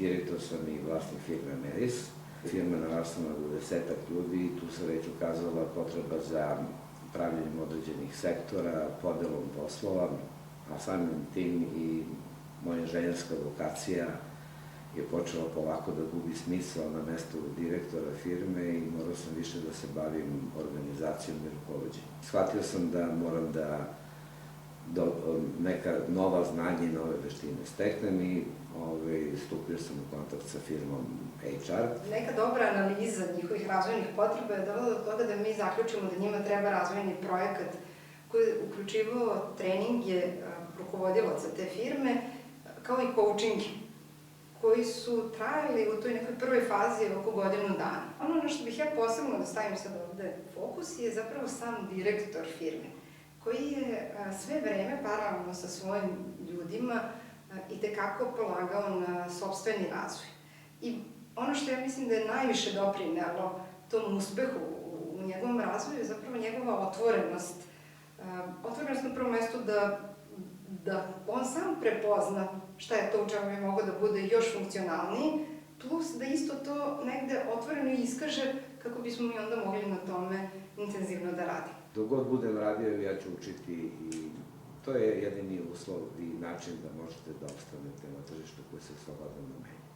direktor sam i vlasnik firme Meris. Firma narasla na 10-ak ljudi i tu se već ukazala potreba za pravljenjem određenih sektora, podelom poslova, a samim tim i moja inženjerska vokacija je počela polako da gubi smisao na mestu direktora firme i morao sam više da se bavim organizacijom i rukovođenjem. Shvatio sam da moram da neka nova znanja i nove veštine steknem i stupio sam u kontakt sa firmom HR. Neka dobra analiza njihovih razvojnih potreba je dovela do toga da mi zaključimo da njima treba razvojni projekat koji je uključivao treninge rukovodilaca te firme, kao i coachingi, koji su trajali u toj nekoj prvoj fazi oko godinu dana. Ono na što bih ja posebno da stavim sad ovde fokus je zapravo sam direktor firme, koji je sve vreme paralelno sa svojim ljudima itekako polagao na sopstveni razvoj. I ono što ja mislim da je najviše doprinelo tom uspehu u njegovom razvoju je zapravo njegova otvorenost. Otvorenost na prvom mestu da on sam prepozna šta je to u čemu bi mogao da bude još funkcionalniji, plus da isto to negde otvoreno iskaže kako bismo mi onda mogli na tome intenzivno da radimo. Dok god budem radio, ja ću učiti i to je jedini uslov i način da možete da opstanete na tržištu koji se slobodno menja.